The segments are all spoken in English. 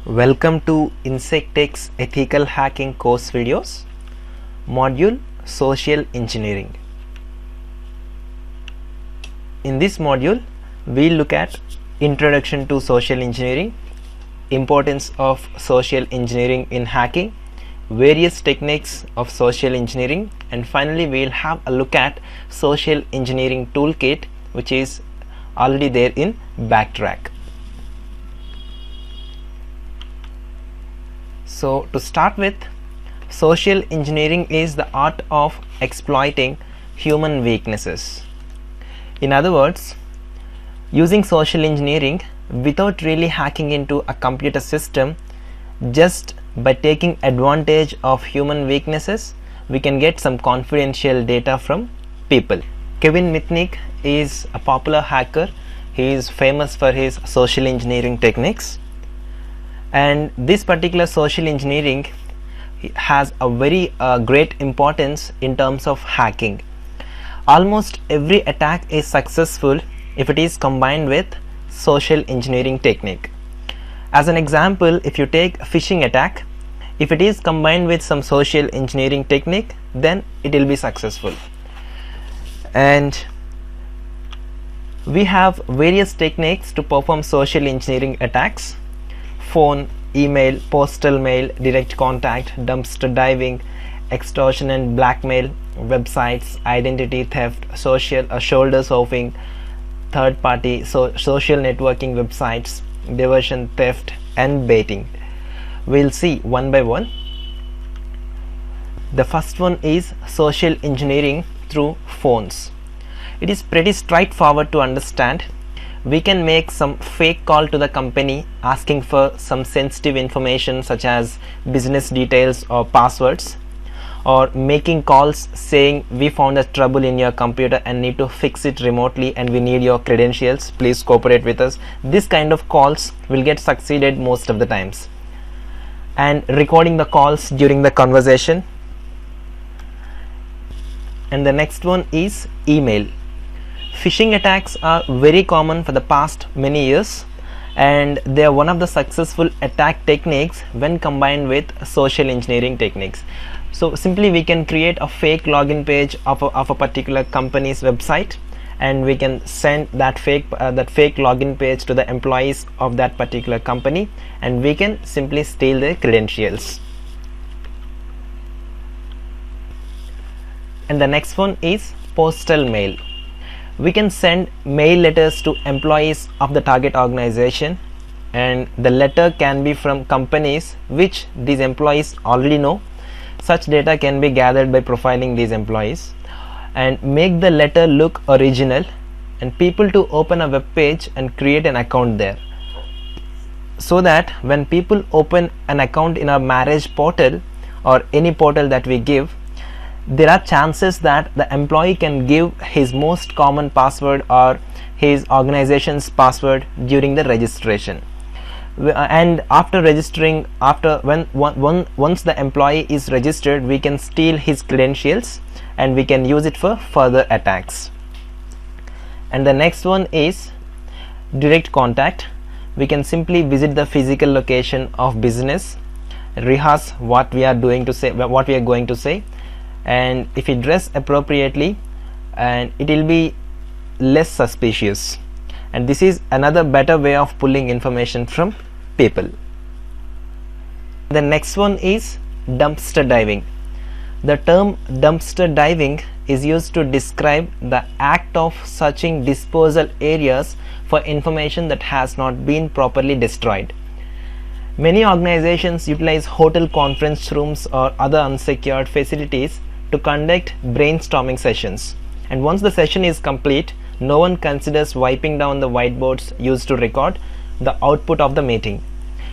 Welcome to Insectech's Ethical Hacking course videos, module Social Engineering. In this module, we look at Introduction to Social Engineering, importance of social engineering in hacking, various techniques of social engineering, and finally we will have a look at Social Engineering Toolkit, which is already there in Backtrack. So to start with, social engineering is the art of exploiting human weaknesses. In other words, using social engineering without really hacking into a computer system, just by taking advantage of human weaknesses, we can get some confidential data from people. Kevin Mitnick is a popular hacker. He is famous for his social engineering techniques. And this particular social engineering has a very great importance in terms of hacking. Almost every attack is successful if it is combined with social engineering technique. As an example, if you take a phishing attack, if it is combined with some social engineering technique, then it will be successful. And we have various techniques to perform social engineering attacks: phone, email, postal mail, direct contact, dumpster diving, extortion and blackmail, websites, identity theft, shoulder surfing, third party, social networking websites, diversion theft, and baiting. We'll see one by one. The first one is social engineering through phones. It is pretty straightforward to understand. We can make some fake call to the company asking for some sensitive information such as business details or passwords, or making calls saying we found a trouble in your computer and need to fix it remotely and we need your credentials, please cooperate with us. This kind of calls will get succeeded most of the times. And recording the calls during the conversation. And the next one is email. Phishing attacks are very common for the past many years, and they are one of the successful attack techniques when combined with social engineering techniques. So simply we can create a fake login page of a particular company's website, and we can send that fake login page to the employees of that particular company, and we can simply steal their credentials. And the next one is postal mail. We can send mail letters to employees of the target organization, and the letter can be from companies which these employees already know. Such data can be gathered by profiling these employees and make the letter look original, and people to open a web page and create an account there, so that when people open an account in our marriage portal or any portal that we give, there are chances that the employee can give his most common password or his organization's password during the registration. And after registering, once the employee is registered, we can steal his credentials and we can use it for further attacks. And the next one is direct contact. We can simply visit the physical location of business, rehearse what we are going to say, and if we dress appropriately, and it will be less suspicious. And this is another better way of pulling information from people. The next one is dumpster diving. The term dumpster diving is used to describe the act of searching disposal areas for information that has not been properly destroyed. Many organizations utilize hotel conference rooms or other unsecured facilities to conduct brainstorming sessions, and once the session is complete, no one considers wiping down the whiteboards used to record the output of the meeting.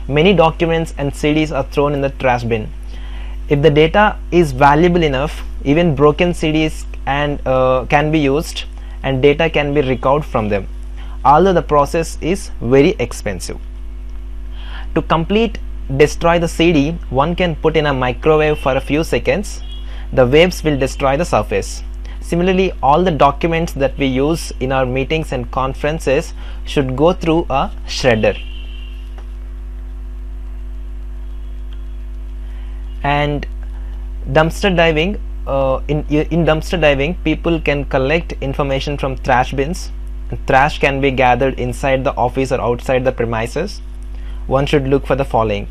Many documents and CDs are thrown in the trash bin. If the data is valuable enough, even broken CDs can be used and data can be recovered from them, although the process is very expensive. To complete destroy the CD, one can put in a microwave for a few seconds. The waves will destroy the surface. Similarly, all the documents that we use in our meetings and conferences should go through a shredder. And dumpster diving, in dumpster diving, people can collect information from trash bins. Trash can be gathered inside the office or outside the premises. One should look for the following,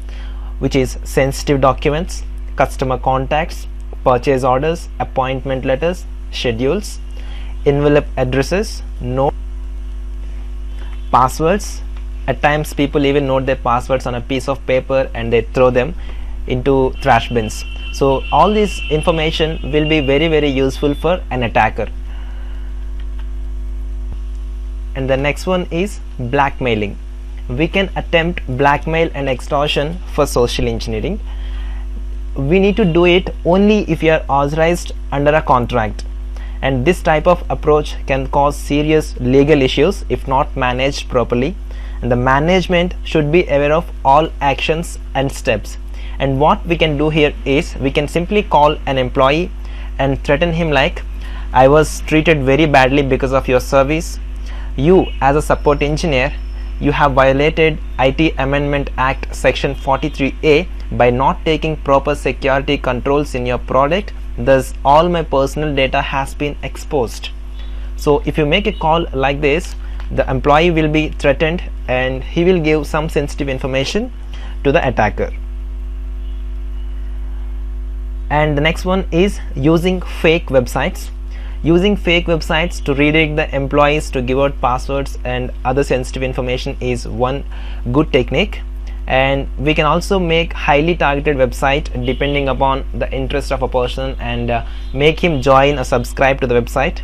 which is sensitive documents, customer contacts, purchase orders, appointment letters, schedules, envelope addresses, note, passwords. At times people even note their passwords on a piece of paper and they throw them into trash bins. So all this information will be very useful for an attacker. And the next one is blackmailing. We can attempt blackmail and extortion for social engineering. We need to do it only if you are authorized under a contract, and this type of approach can cause serious legal issues if not managed properly, and the management should be aware of all actions and steps. And what we can do here is we can simply call an employee and threaten him like, I was treated very badly because of your service. You as a support engineer, you have violated IT Amendment Act section 43A by not taking proper security controls in your product. Thus all my personal data has been exposed. So if you make a call like this, the employee will be threatened and he will give some sensitive information to the attacker. And the next one is using fake websites. Using fake websites to redirect the employees to give out passwords and other sensitive information is one good technique. And we can also make highly targeted website depending upon the interest of a person and make him join or subscribe to the website.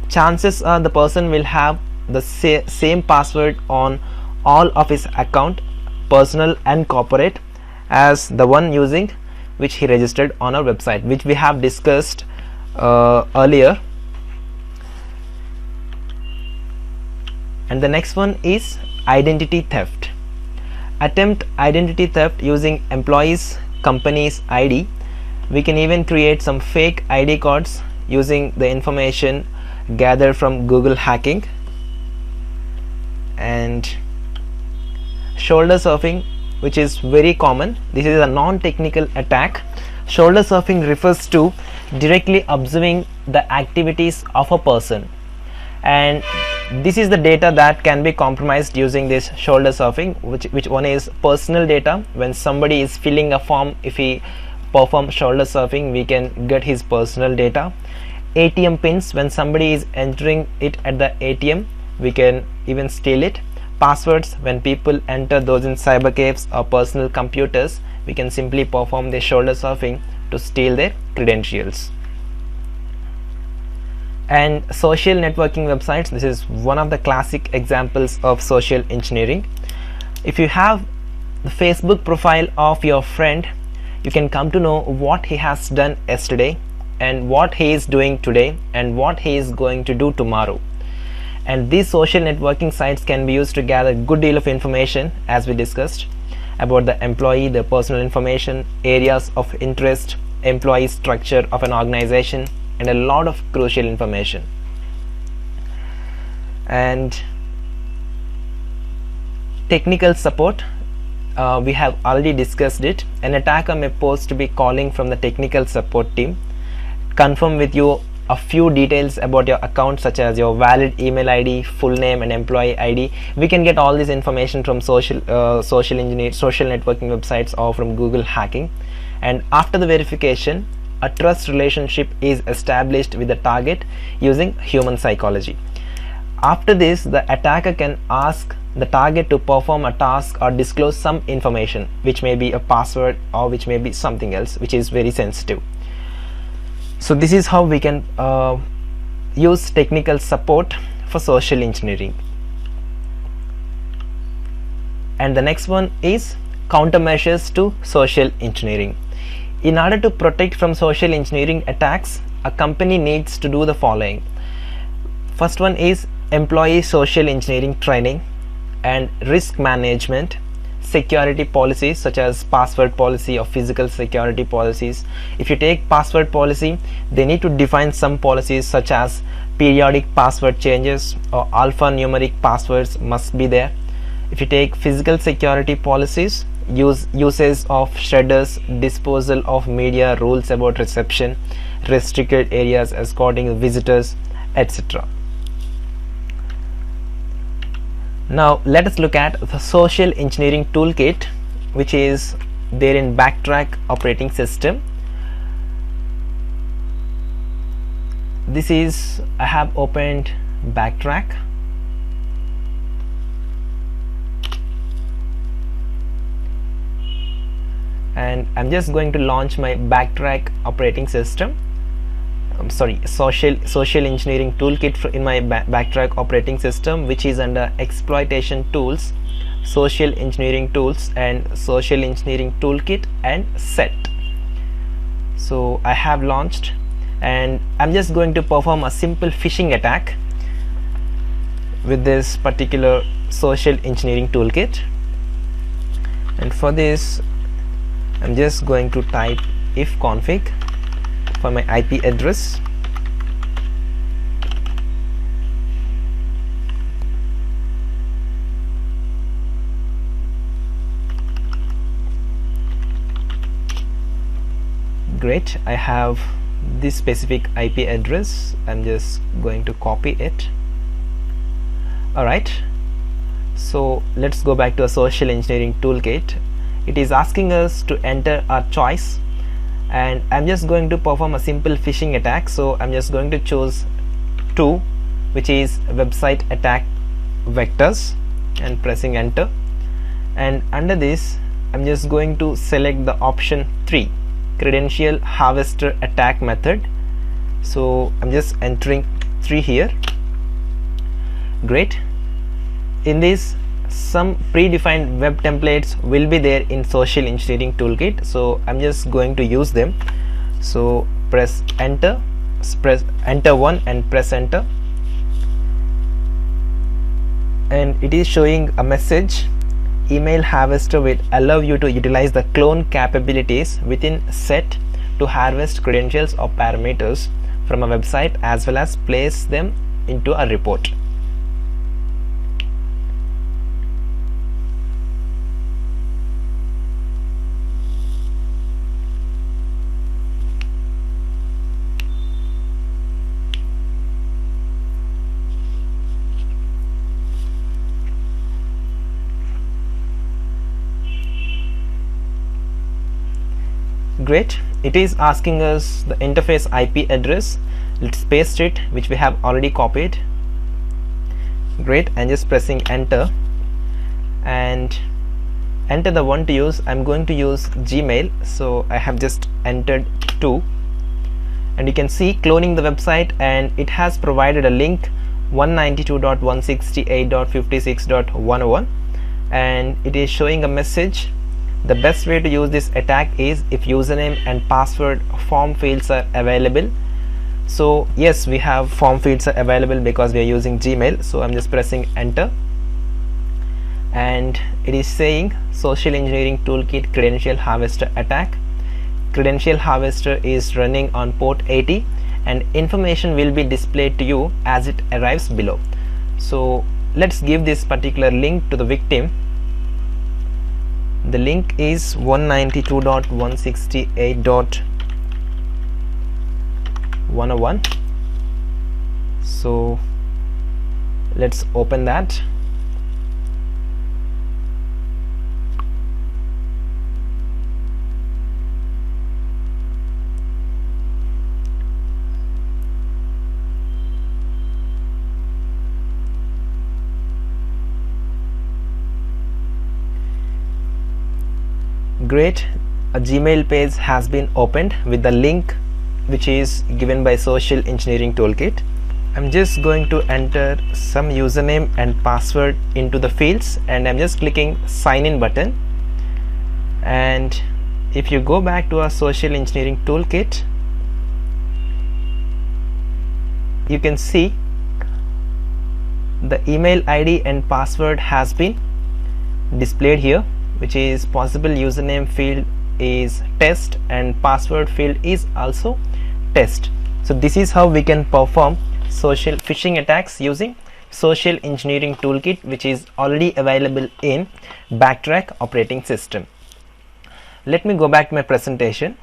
Chances are the person will have the same password on all of his account, personal and corporate, as the one using which he registered on our website, which we have discussed earlier. And the next one is identity theft. Attempt identity theft using employees' company's ID. We can even create some fake ID cards using the information gathered from Google hacking. And shoulder surfing, which is very common. This is a non-technical attack. Shoulder surfing refers to directly observing the activities of a person, and this is the data that can be compromised using this shoulder surfing, which one is personal data. When somebody is filling a form, if he perform shoulder surfing, we can get his personal data. ATM pins, when somebody is entering it at the ATM, we can even steal it. Passwords, when people enter those in cyber cafes or personal computers, we can simply perform the shoulder surfing to steal their credentials. And social networking websites, this is one of the classic examples of social engineering. If you have the Facebook profile of your friend, you can come to know what he has done yesterday and what he is doing today and what he is going to do tomorrow. And these social networking sites can be used to gather a good deal of information, as we discussed, about the employee, their personal information, areas of interest, employee structure of an organization, and a lot of crucial information. And technical support, we have already discussed it. An attacker may pose to be calling from the technical support team, confirm with you a few details about your account, such as your valid email ID, full name, and employee ID. We can get all this information from social networking websites or from Google hacking. And after the verification, a trust relationship is established with the target using human psychology. After this, the attacker can ask the target to perform a task or disclose some information, which may be a password or which may be something else which is very sensitive. So this is how we can use technical support for social engineering. And the next one is countermeasures to social engineering. In order to protect from social engineering attacks, a company needs to do the following. First one is employee social engineering training and risk management, security policies such as password policy or physical security policies. If you take password policy, they need to define some policies such as periodic password changes or alphanumeric passwords must be there. If you take physical security policies, uses of shredders, disposal of media, rules about reception, restricted areas, escorting visitors, etc. Now let us look at the social engineering toolkit, which is there in Backtrack operating system. This is, I have opened Backtrack, and I'm just going to launch my Backtrack operating system. Social engineering toolkit in my Backtrack operating system, which is under exploitation tools, social engineering tools, and social engineering toolkit and set. So I have launched, and I'm just going to perform a simple phishing attack with this particular social engineering toolkit. And for this, I'm just going to type ifconfig for my IP address. Great, I have this specific IP address. I'm just going to copy it. Alright, so let's go back to a social engineering toolkit. It is asking us to enter our choice, and I'm just going to perform a simple phishing attack. So I'm just going to choose 2, which is website attack vectors, and pressing enter. And under this, I'm just going to select the option 3, credential harvester attack method. So I'm just entering 3 here. Great. In this, some predefined web templates will be there in social engineering toolkit, so I'm just going to use them. So press enter, press enter 1 and press enter, and it is showing a message: email harvester will allow you to utilize the clone capabilities within set to harvest credentials or parameters from a website, as well as place them into a report. Great, it is asking us the interface IP address. Let's paste it, which we have already copied. Great, and just pressing enter, and enter the one to use. I'm going to use Gmail, so I have just entered 2, and you can see cloning the website, and it has provided a link 192.168.56.101, and it is showing a message. The best way to use this attack is if username and password form fields are available. So yes, we have form fields are available because we are using Gmail. So I'm just pressing enter, and it is saying social engineering toolkit credential harvester attack. Credential harvester is running on port 80, and information will be displayed to you as it arrives below. So let's give this particular link to the victim. The link is 192.168.101. So let's open that. Great, a Gmail page has been opened with the link which is given by social engineering toolkit. I'm just going to enter some username and password into the fields, and I'm just clicking sign in button. And if you go back to our social engineering toolkit, you can see the email ID and password has been displayed here, which is possible username field is test and password field is also test. So this is how we can perform social phishing attacks using social engineering toolkit, which is already available in Backtrack operating system. Let me go back to my presentation.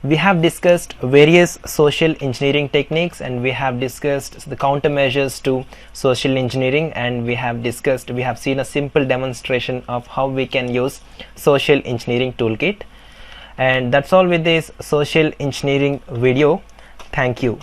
We have discussed various social engineering techniques, and we have discussed the countermeasures to social engineering, and we have seen a simple demonstration of how we can use social engineering toolkit. And that's all with this social engineering video. Thank you.